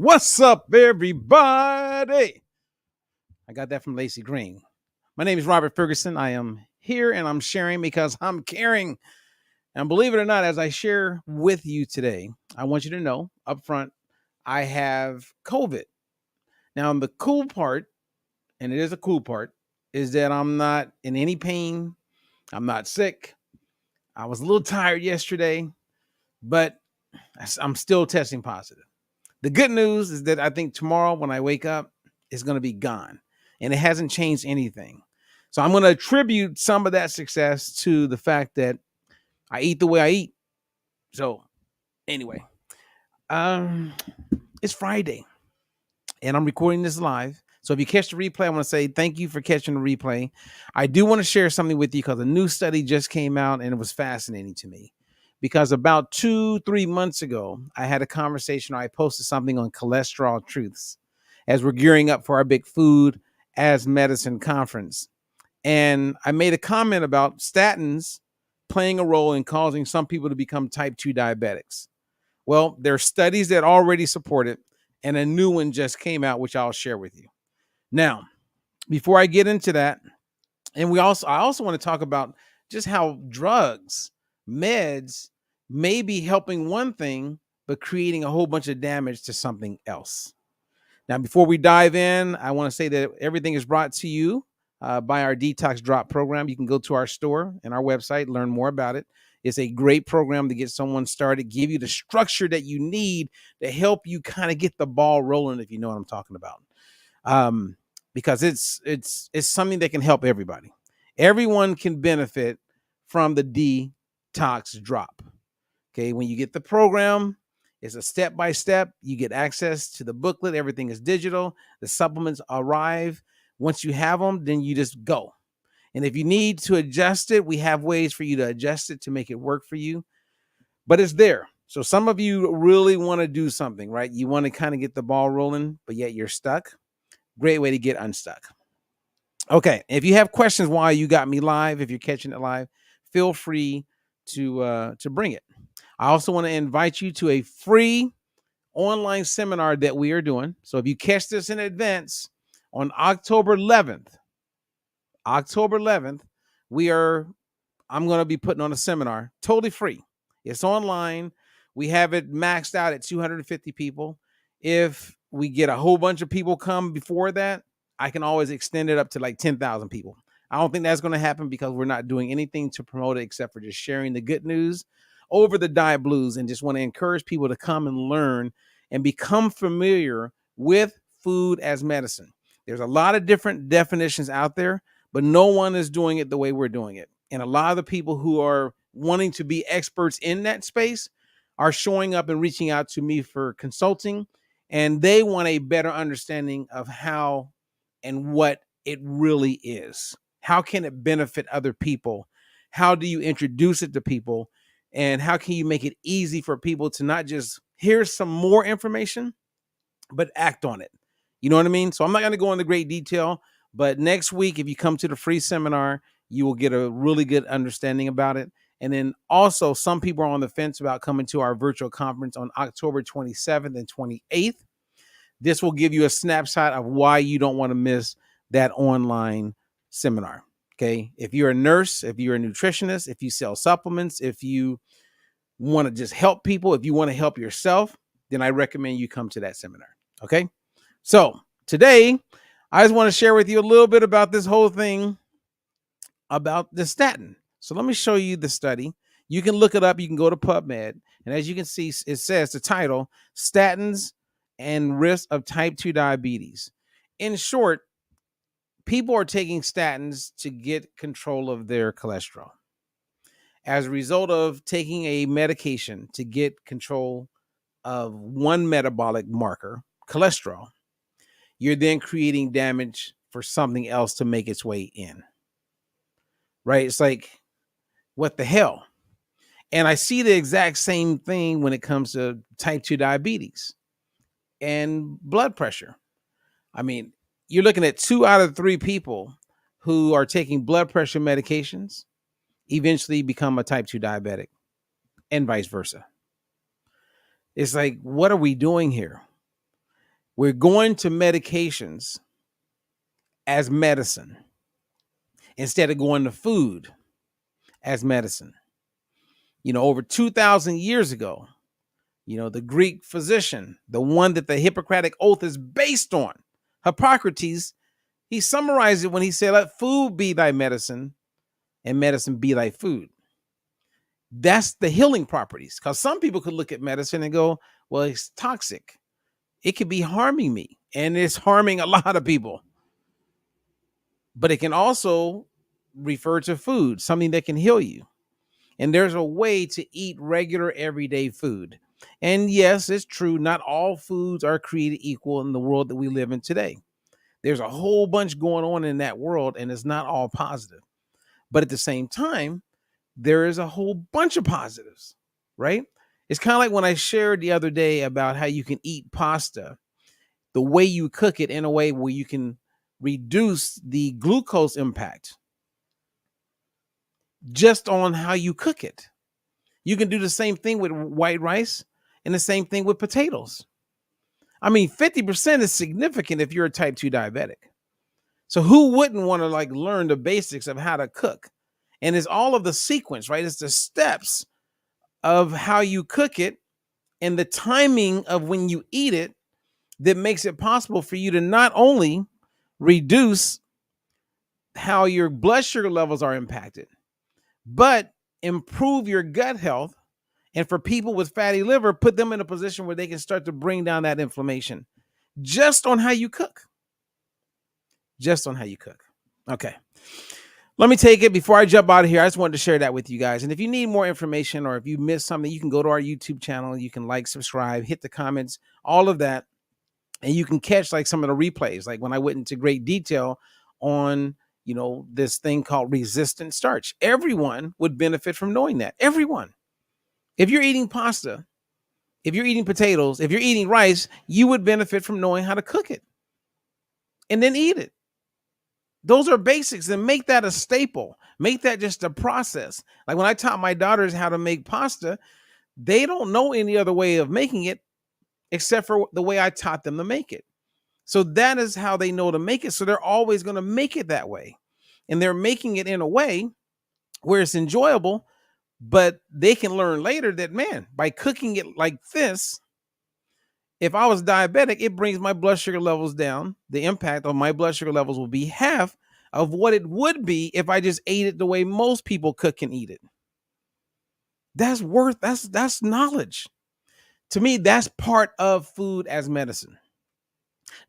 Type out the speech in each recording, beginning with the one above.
What's up, everybody? I got that from Lacey Green. My name is Robert Ferguson. I am here and I'm sharing because I'm caring. And believe it or not, as I share with you today, I want you to know up front, I have COVID. Now, the cool part, and it is a cool part, is that I'm not in any pain. I'm not sick. I was a little tired yesterday, but I'm still testing positive. The good news is that I think tomorrow when I wake up, it's going to be gone and it hasn't changed anything. So I'm going to attribute some of that success to the fact that I eat the way I eat. So anyway, um, it's Friday and I'm recording this live. So if you catch the replay, I want to say thank you for catching the replay. I do want to share something with you because a new study just came out and it was fascinating to me. Because about 2-3 months ago, I had a conversation. I posted something on cholesterol truths as we're gearing up for our big food as medicine conference. And I made a comment about statins playing a role in causing some people to become type 2 diabetics. Well, there are studies that already support it, and a new one just came out, which I'll share with you. Now, before I get into that, and I also want to talk about just how drugs, meds may be helping one thing, but creating a whole bunch of damage to something else. Now, before we dive in, I want to say that everything is brought to you by our Detox Drop program. You can go to our store and our website, learn more about it. It's a great program to get someone started, give you the structure that you need to help you kind of get the ball rolling, if you know what I'm talking about. Because it's something that can help everybody. Everyone can benefit from the Detox Drop. Okay, when you get the program, it's a step-by-step. You get access to the booklet. Everything is digital. The supplements arrive. Once you have them, then you just go. And if you need to adjust it, we have ways for you to adjust it to make it work for you. But it's there. So some of you really want to do something, right? You want to kind of get the ball rolling, but yet you're stuck. Great way to get unstuck. Okay, if you have questions while you got me live, if you're catching it live, feel free to bring it. I also want to invite you to a free online seminar that we are doing. So if you catch this in advance, on October 11th, I'm going to be putting on a seminar, totally free. It's online. We have it maxed out at 250 people. If we get a whole bunch of people come before that, I can always extend it up to like 10,000 people. I don't think that's going to happen because we're not doing anything to promote it except for just sharing the good news over the diet blues, and just want to encourage people to come and learn and become familiar with food as medicine. There's a lot of different definitions out there, but no one is doing it the way we're doing it. And a lot of the people who are wanting to be experts in that space are showing up and reaching out to me for consulting, and they want a better understanding of how and what it really is. How can it benefit other people? How do you introduce it to people? And how can you make it easy for people to not just hear some more information, but act on it? You know what I mean? So I'm not going to go into great detail, but next week, if you come to the free seminar, you will get a really good understanding about it. And then also, some people are on the fence about coming to our virtual conference on October 27th and 28th. This will give you a snapshot of why you don't want to miss that online seminar. Okay. If you're a nurse, if you're a nutritionist, if you sell supplements, if you want to just help people, if you want to help yourself, then I recommend you come to that seminar. Okay. So today, I just want to share with you a little bit about this whole thing about the statin. So let me show you the study. You can look it up. You can go to PubMed. And as you can see, it says the title, Statins and Risk of Type 2 Diabetes. In short, people are taking statins to get control of their cholesterol. As a result of taking a medication to get control of one metabolic marker, cholesterol, you're then creating damage for something else to make its way in. Right? It's like, what the hell? And I see the exact same thing when it comes to type 2 diabetes and blood pressure. I mean, you're looking at 2 out of 3 people who are taking blood pressure medications eventually become a type 2 diabetic, and vice versa. It's like, what are we doing here? We're going to medications as medicine instead of going to food as medicine. Over 2,000 years ago, the Greek physician, the one that the Hippocratic Oath is based on, Hippocrates, he summarized it when he said, "Let food be thy medicine and medicine be thy food." That's the healing properties. Because some people could look at medicine and go, well, it's toxic. It could be harming me. And it's harming a lot of people. But it can also refer to food, something that can heal you. And there's a way to eat regular everyday food. And yes, it's true. Not all foods are created equal in the world that we live in today. There's a whole bunch going on in that world, and it's not all positive. But at the same time, there is a whole bunch of positives, right? It's kind of like when I shared the other day about how you can eat pasta, the way you cook it in a way where you can reduce the glucose impact just on how you cook it. You can do the same thing with white rice and the same thing with potatoes. 50% is significant if you're a type 2 diabetic. So who wouldn't want to learn the basics of how to cook? And it's all of the sequence, right? It's the steps of how you cook it and the timing of when you eat it that makes it possible for you to not only reduce how your blood sugar levels are impacted, but improve your gut health. And for people with fatty liver, put them in a position where they can start to bring down that inflammation just on how you cook. Just on how you cook. Okay. Let me take it before I jump out of here. I just wanted to share that with you guys. And if you need more information or if you missed something, you can go to our YouTube channel. You can subscribe, hit the comments, all of that. And you can catch some of the replays, like when I went into great detail on, this thing called resistant starch. Everyone would benefit from knowing that. Everyone. If you're eating pasta, if you're eating potatoes, if you're eating rice, you would benefit from knowing how to cook it and then eat it. Those are basics, and make that a staple. Make that just a process. Like when I taught my daughters how to make pasta, they don't know any other way of making it except for the way I taught them to make it. So that is how they know to make it. So they're always going to make it that way. And they're making it in a way where it's enjoyable, but they can learn later that, man, by cooking it like this, if I was diabetic, it brings my blood sugar levels down. The impact on my blood sugar levels will be half of what it would be if I just ate it the way most people cook and eat it. That's knowledge. To me, that's part of food as medicine.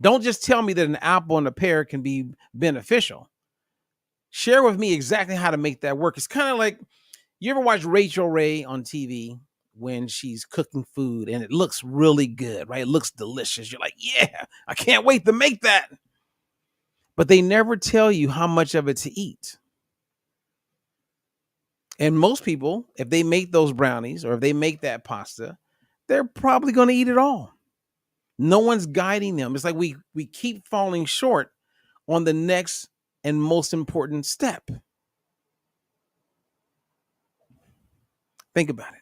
Don't just tell me that an apple and a pear can be beneficial. Share with me exactly how to make that work. It's kind of like, you ever watch Rachel Ray on TV when she's cooking food and it looks really good, right? It looks delicious. You're like, yeah, I can't wait to make that. But they never tell you how much of it to eat. And most people, if they make those brownies or if they make that pasta, they're probably going to eat it all. No one's guiding them. It's like we keep falling short on the next and most important step. Think about it.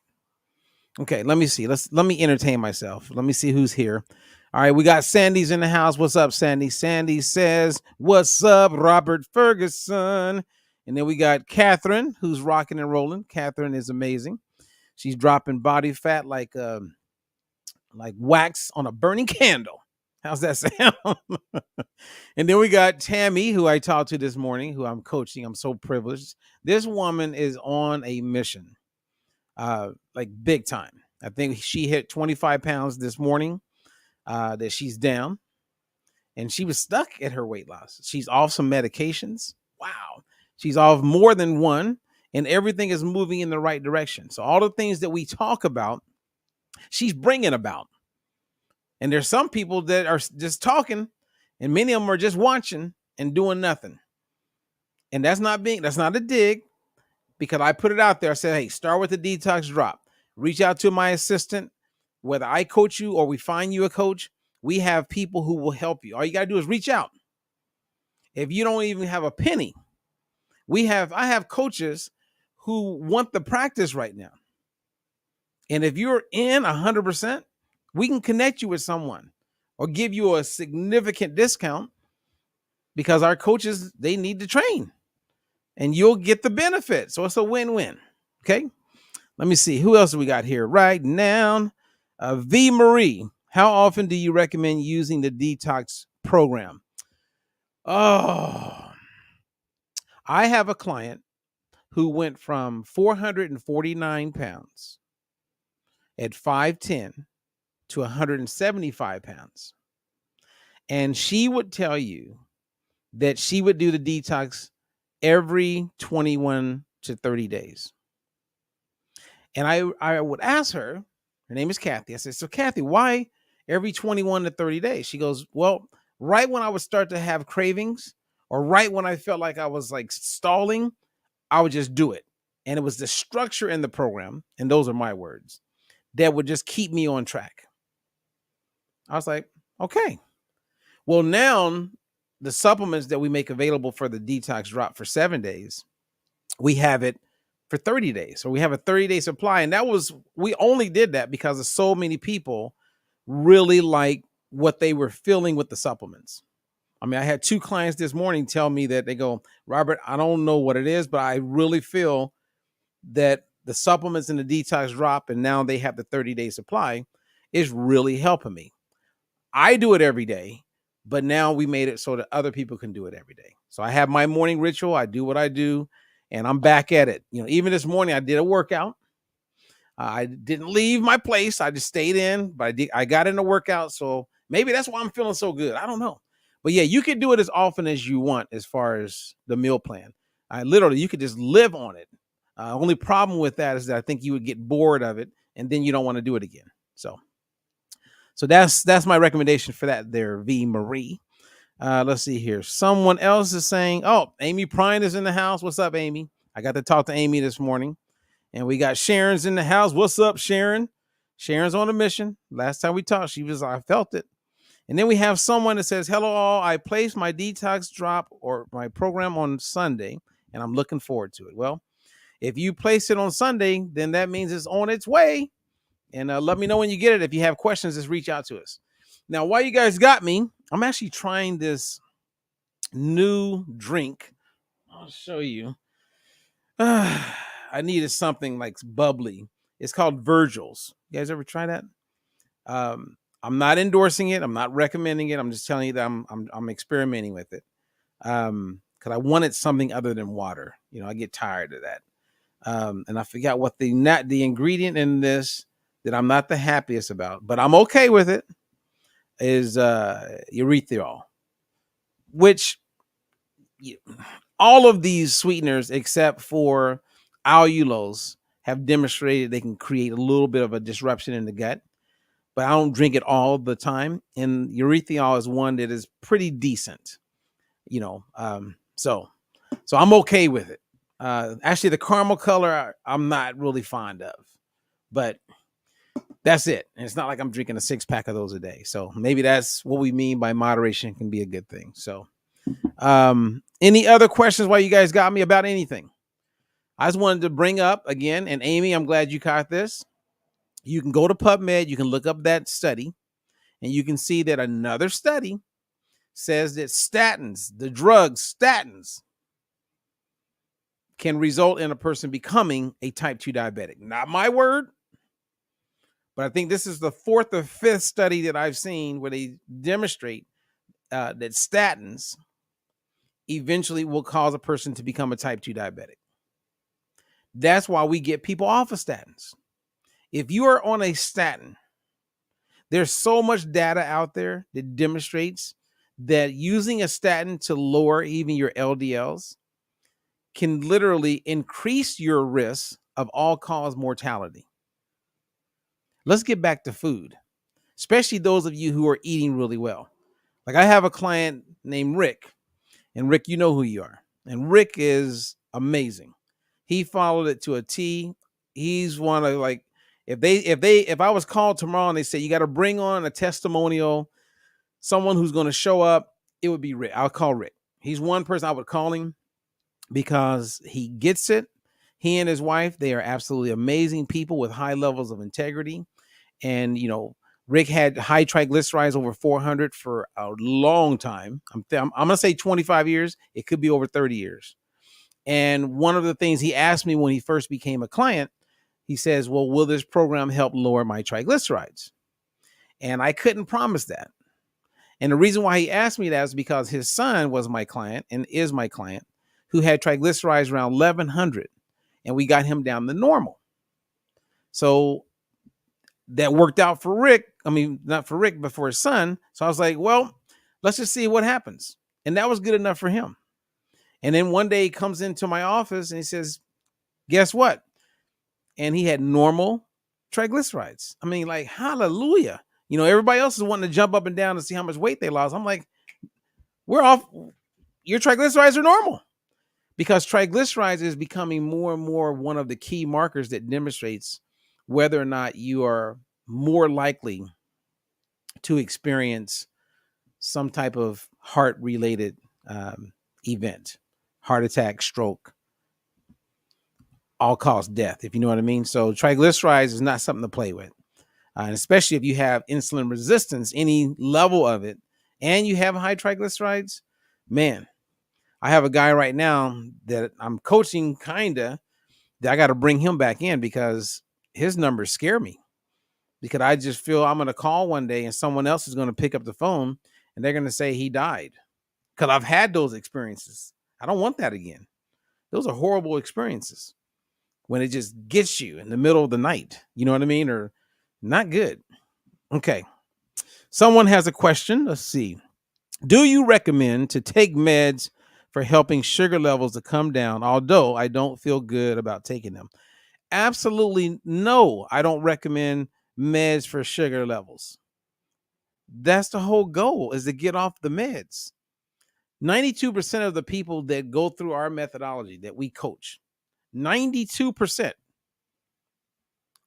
Okay, let me see. Let me entertain myself. Let me see who's here. All right, we got Sandy's in the house. What's up, Sandy? Sandy says, "What's up, Robert Ferguson?" And then we got Catherine, who's rocking and rolling. Catherine is amazing. She's dropping body fat like wax on a burning candle. How's that sound? And then we got Tammy, who I talked to this morning, who I'm coaching. I'm so privileged. This woman is on a mission, big time. I think she hit 25 pounds this morning, that she's down, and she was stuck at her weight loss. She's off some medications. Wow. She's off more than one, and everything is moving in the right direction. So all the things that we talk about, she's bringing about. And there's some people that are just talking, and many of them are just watching and doing nothing. And that's not a dig, because I put it out there. I said, hey, start with the detox drop. Reach out to my assistant. Whether I coach you or we find you a coach, we have people who will help you. All you got to do is reach out. If you don't even have a penny, I have coaches who want the practice right now. And if you're in 100%, we can connect you with someone. or give you a significant discount because our coaches, they need to train and you'll get the benefit. So it's a win-win. Okay. Let me see. Who else do we got here right now? V. Marie. How often do you recommend using the detox program? Oh, I have a client who went from 449 pounds at 5'10" to 175 pounds. And she would tell you that she would do the detox every 21 to 30 days. And I would ask her name is Kathy. I said, so Kathy, why every 21 to 30 days? She goes, well, right when I would start to have cravings or right when I felt like I was like stalling, I would just do it. And it was the structure in the program, and those are my words, that would just keep me on track. I was like, okay. Well, now the supplements that we make available for the detox drop for 7 days, we have it for 30 days. So we have a 30-day supply. And we only did that because of so many people really like what they were feeling with the supplements. I mean, I had 2 clients this morning tell me that they go, Robert, I don't know what it is, but I really feel that the supplements in the detox drop, and now they have the 30-day supply, is really helping me. I do it every day, but now we made it so that other people can do it every day. So I have my morning ritual. I do what I do, and I'm back at it. You know, even this morning I did a workout. I didn't leave my place. I just stayed in, but I got in the workout. So maybe that's why I'm feeling so good. I don't know. But yeah, you can do it as often as you want as far as the meal plan. Literally, you could just live on it. Only problem with that is that I think you would get bored of it, and then you don't want to do it again. So that's my recommendation for that there, V. Marie. Let's see here. Someone else is saying, oh, Amy Prine is in the house. What's up, Amy? I got to talk to Amy this morning. And we got Sharon's in the house. What's up, Sharon? Sharon's on a mission. Last time we talked, I felt it. And then we have someone that says, hello all, I placed my detox drop or my program on Sunday, and I'm looking forward to it. Well, if you place it on Sunday, then that means it's on its way. And let me know when you get it. If you have questions, just reach out to us. Now, while you guys got me, I'm actually trying this new drink. I'll show you. I needed something like bubbly. It's called Virgil's. You guys ever try that? I'm not endorsing it. I'm not recommending it. I'm just telling you that I'm experimenting with it. Because I wanted something other than water. You know, I get tired of that. And I forgot what the ingredient in this that I'm not the happiest about, but I'm okay with it, is erythritol, which all of these sweeteners except for allulose have demonstrated they can create a little bit of a disruption in the gut, but I don't drink it all the time. And erythritol is one that is pretty decent, you know. So I'm okay with it. Actually, the caramel color I'm not really fond of, but that's it. And it's not like I'm drinking a 6-pack of those a day. So maybe that's what we mean by moderation can be a good thing. So any other questions while you guys got me about anything? I just wanted to bring up again, and Amy, I'm glad you caught this. You can go to PubMed, you can look up that study, and you can see that another study says that statins, the drug statins, can result in a person becoming a type 2 diabetic. Not my word, but I think this is the 4th or 5th study that I've seen where they demonstrate that statins eventually will cause a person to become a type 2 diabetic. That's why we get people off of statins. If you are on a statin, there's so much data out there that demonstrates that using a statin to lower even your LDLs can literally increase your risk of all-cause mortality. Let's get back to food, especially those of you who are eating really well. Like I have a client named Rick, and Rick, you know who you are. And Rick is amazing. He followed it to a T. He's one of like, if I was called tomorrow and they say, you got to bring on a testimonial, someone who's going to show up, it would be Rick. I'll call Rick. He's one person I would call him because he gets it. He and his wife, they are absolutely amazing people with high levels of integrity. And, you know, Rick had high triglycerides over 400 for a long time. I'm going to say 25 years. It could be over 30 years. And one of the things he asked me when he first became a client, he says, well, will this program help lower my triglycerides? And I couldn't promise that. And the reason why he asked me that is because his son was my client and is my client who had triglycerides around 1100, and we got him down to normal. So that worked out for Rick. I mean, not for Rick, but for his son. So I was like, well, let's just see what happens. And that was good enough for him. And then one day he comes into my office and he says, guess what? And he had normal triglycerides. I mean, like, hallelujah. You know, everybody else is wanting to jump up and down to see how much weight they lost. I'm like, we're off. Your triglycerides are normal. Because triglycerides is becoming more and more one of the key markers that demonstrates whether or not you are more likely to experience some type of heart-related event, heart attack, stroke, all-cause death, if you know what I mean. So triglycerides is not something to play with, and especially if you have insulin resistance, any level of it, and you have high triglycerides, man. I have a guy right now that I'm coaching that I got to bring him back in because his numbers scare me, because I just feel I'm going to call one day and someone else is going to pick up the phone and they're going to say he died, because I've had those experiences. I don't want that again. Those are horrible experiences when it just gets you in the middle of the night. You know what I mean? Or not good. Okay. Someone has a question. Let's see. Do you recommend to take meds for helping sugar levels to come down, although I don't feel good about taking them? Absolutely no. I don't recommend meds for sugar levels. That's the whole goal, is to get off the meds. 92% of the people that go through our methodology that we coach, 92%,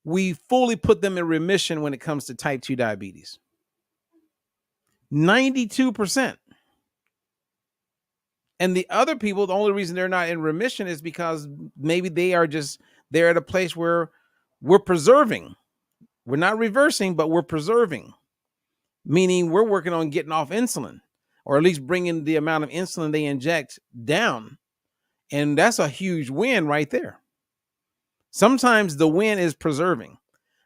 we fully put them in remission when it comes to type 2 diabetes. 92%. And the other people, the only reason they're not in remission is because maybe they're at a place where we're preserving. We're not reversing, but we're preserving, meaning we're working on getting off insulin, or at least bringing the amount of insulin they inject down. And that's a huge win right there. Sometimes the win is preserving,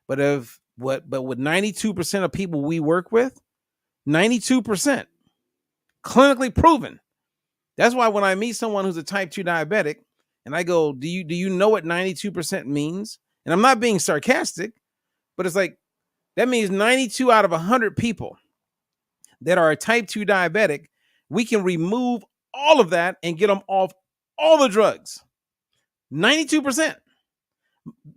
but with 92% of people we work with, 92% clinically proven. That's why when I meet someone who's a type 2 diabetic and I go, do you know what 92% means? And I'm not being sarcastic, but it's like, that means 92 out of 100 people that are a type 2 diabetic, we can remove all of that and get them off all the drugs. 92%.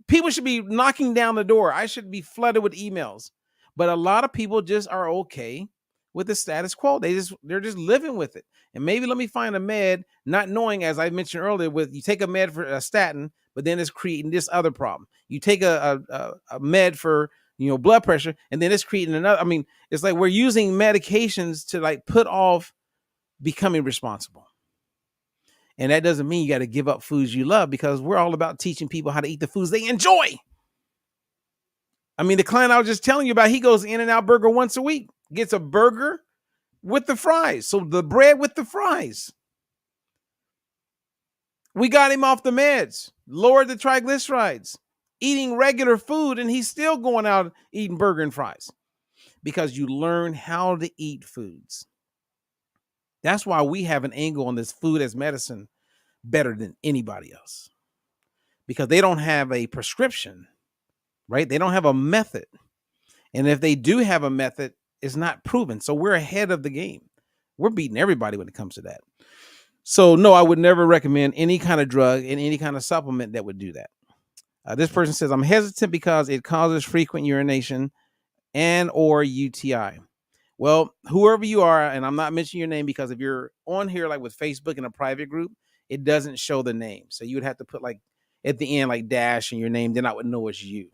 People should be knocking down the door. I should be flooded with emails. But a lot of people just are okay with the status quo. They're just living with it. And maybe let me find a med, not knowing, as I mentioned earlier, with you take a med for a statin, but then it's creating this other problem. You take a med for blood pressure, and then it's creating another. I mean, it's like we're using medications to like put off becoming responsible. And that doesn't mean you got to give up foods you love, because we're all about teaching people how to eat the foods they enjoy. I mean, the client I was just telling you about, he goes In-N-Out Burger once a week, gets a burger with the fries. So the bread with the fries. We got him off the meds, lowered the triglycerides, eating regular food, and he's still going out eating burger and fries, because you learn how to eat foods. That's why we have an angle on this food as medicine better than anybody else, because they don't have a prescription, right? They don't have a method. And if they do have a method, it's not proven. So we're ahead of the game. We're beating everybody when it comes to that. So no, I would never recommend any kind of drug and any kind of supplement that would do that. This person says, I'm hesitant because it causes frequent urination and or UTI. Well, whoever you are, and I'm not mentioning your name, because if you're on here like with Facebook in a private group, it doesn't show the name. So you would have to put like at the end like dash and your name, then I would know it's you,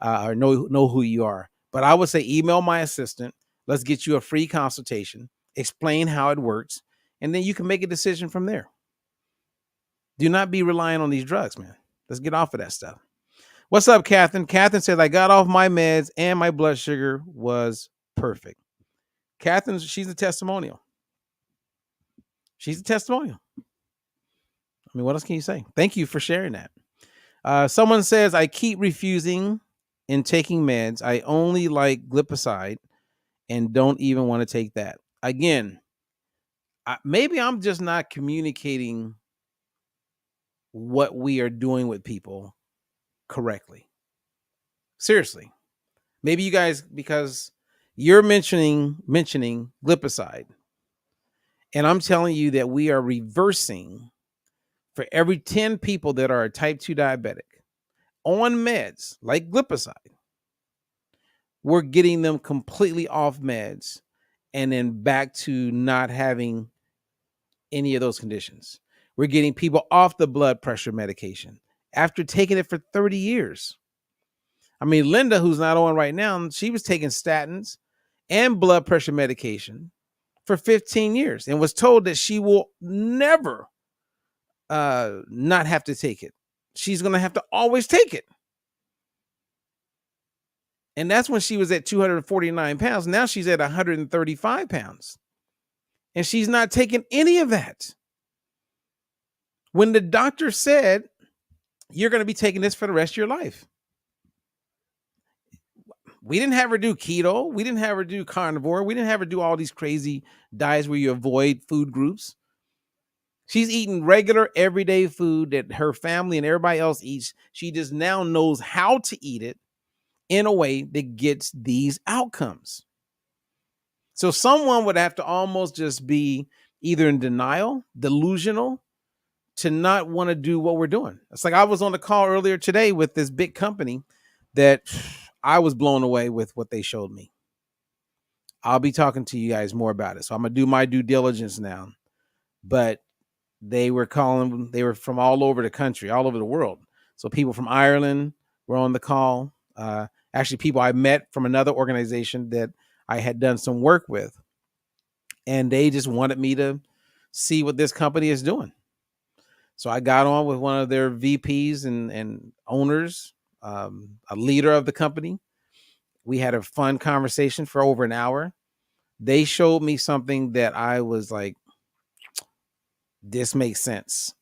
or know who you are. But I would say email my assistant. Let's get you a free consultation, explain how it works, and then you can make a decision from there. Do not be relying on these drugs, man. Let's get off of that stuff. What's up, Catherine? Catherine says, I got off my meds and my blood sugar was perfect. Catherine, she's a testimonial. She's a testimonial. I mean, what else can you say? Thank you for sharing that. Someone says, I keep refusing and taking meds. I only like glipizide and don't even want to take that. Again, maybe I'm just not communicating what we are doing with people correctly. Seriously. Maybe you guys, because you're mentioning glipizide, and I'm telling you that we are reversing for every 10 people that are type 2 diabetic on meds like glipizide, we're getting them completely off meds and then back to not having any of those conditions. We're getting people off the blood pressure medication after taking it for 30 years. I mean, Linda, who's not on right now, she was taking statins and blood pressure medication for 15 years and was told that she will never not have to take it. She's going to have to always take it. And that's when she was at 249 pounds. Now she's at 135 pounds. And she's not taking any of that. When the doctor said, you're going to be taking this for the rest of your life. We didn't have her do keto. We didn't have her do carnivore. We didn't have her do all these crazy diets where you avoid food groups. She's eating regular, everyday food that her family and everybody else eats. She just now knows how to eat it in a way that gets these outcomes. So someone would have to almost just be either in denial, delusional, to not want to do what we're doing. It's like I was on the call earlier today with this big company that I was blown away with what they showed me. I'll be talking to you guys more about it. So I'm going to do my due diligence now. But they were from all over the country, all over the world. So people from Ireland were on the call. Actually, people I met from another organization that I had done some work with. And they just wanted me to see what this company is doing. So I got on with one of their VPs and owners, a leader of the company. We had a fun conversation for over an hour. They showed me something that I was like, this makes sense.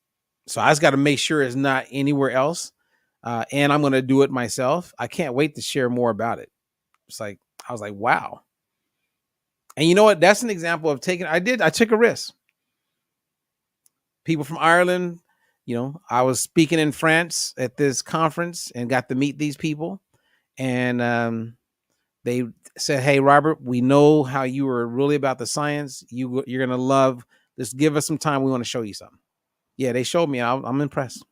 So I just got to make sure it's not anywhere else. And I'm going to do it myself. I can't wait to share more about it. It's like, I was like, wow. And you know what? That's an example of I took a risk. People from Ireland, I was speaking in France at this conference and got to meet these people. And they said, hey, Robert, we know how you were really about the science. You're going to love, just give us some time. We want to show you something. Yeah, they showed me. I'm impressed.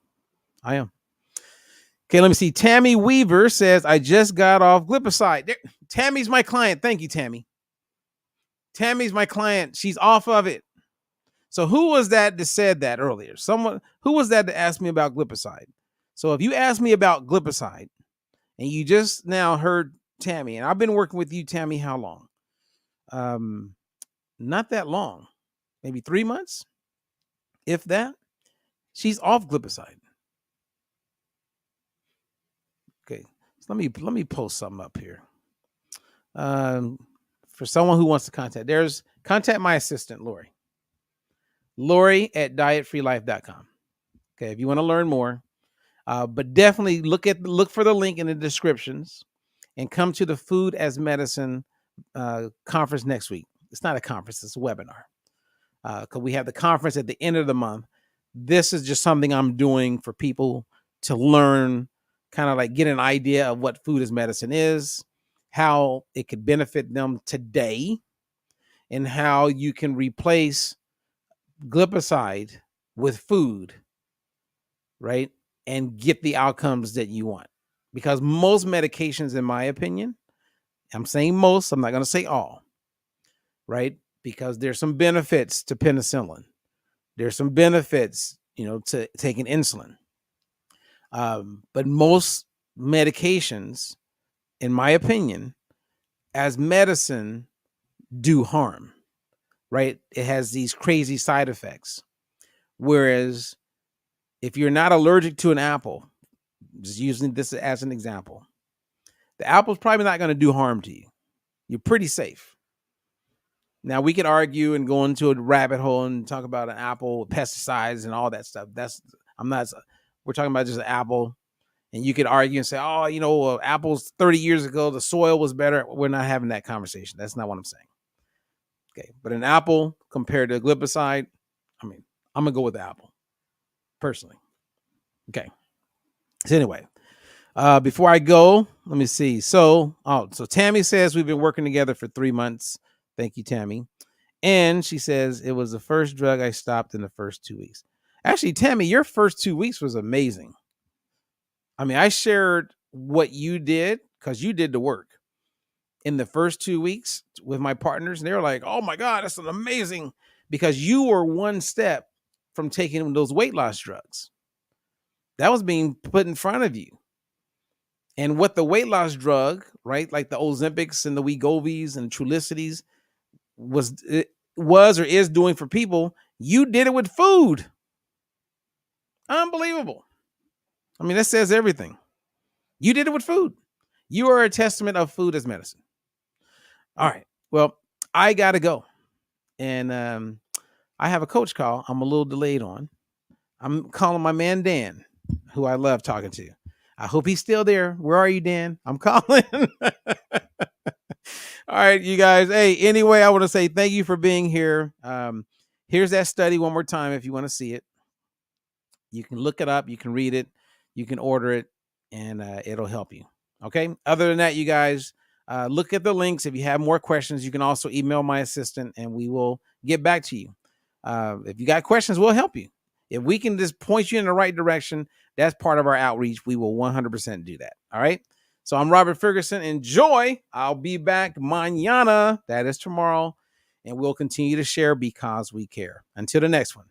I am. Okay, let me see. Tammy Weaver says, I just got off glipizide. Tammy's my client. Thank you, Tammy. Tammy's my client. She's off of it. So who was that said that earlier? Who was that asked me about glipizide? So if you asked me about glipizide and you just now heard Tammy, and I've been working with you, Tammy, how long? Not that long. Maybe 3 months, if that. She's off glipizide. Okay, so let me post something up here. For someone who wants to contact my assistant, Lori at dietfreelife.com. Okay, if you want to learn more, but definitely look for the link in the descriptions and come to the Food as Medicine conference next week. It's not a conference, it's a webinar. Because we have the conference at the end of the month. This is just something I'm doing for people to learn, kind of like get an idea of what food as medicine is, how it could benefit them today, and how you can replace glipizide with food, right? And get the outcomes that you want. Because most medications, in my opinion, I'm saying most, I'm not going to say all, right? Because there's some benefits to penicillin. There's some benefits, to taking insulin. But most medications, in my opinion, as medicine, do harm, right? It has these crazy side effects. Whereas if you're not allergic to an apple, just using this as an example. The apple's probably not going to do harm to you. You're pretty safe. Now we could argue and go into a rabbit hole and talk about an apple, pesticides, and all that stuff. We're talking about just an apple. And you could argue and say, oh, apples 30 years ago, the soil was better. We're not having that conversation. That's not what I'm saying. Okay. But an apple compared to glipizide, I'm going to go with the apple personally. Okay. So anyway, before I go, let me see. So Tammy says we've been working together for 3 months. Thank you, Tammy. And she says it was the first drug I stopped in the first 2 weeks. Actually, Tammy, your first 2 weeks was amazing. I shared what you did because you did the work in the first 2 weeks with my partners. And they were like, oh my God, that's an amazing, because you were one step from taking those weight loss drugs. That was being put in front of you. And what the weight loss drug, right, like the Ozempics and the Wegovy's and Trulicities was or is doing for people, you did it with food. Unbelievable. That says everything. You did it with food. You are a testament of food as medicine. All right. Well, I got to go. And I have a coach call I'm a little delayed on. I'm calling my man, Dan, who I love talking to. I hope he's still there. Where are you, Dan? I'm calling. All right, you guys. Hey, anyway, I want to say thank you for being here. Here's that study one more time if you want to see it. You can look it up. You can read it. You can order it, and it'll help you. Okay? Other than that, you guys, look at the links. If you have more questions, you can also email my assistant, and we will get back to you. If you got questions, we'll help you. If we can just point you in the right direction, that's part of our outreach. We will 100% do that. All right? So I'm Robert Ferguson. Enjoy. I'll be back mañana. That is tomorrow. And we'll continue to share because we care. Until the next one.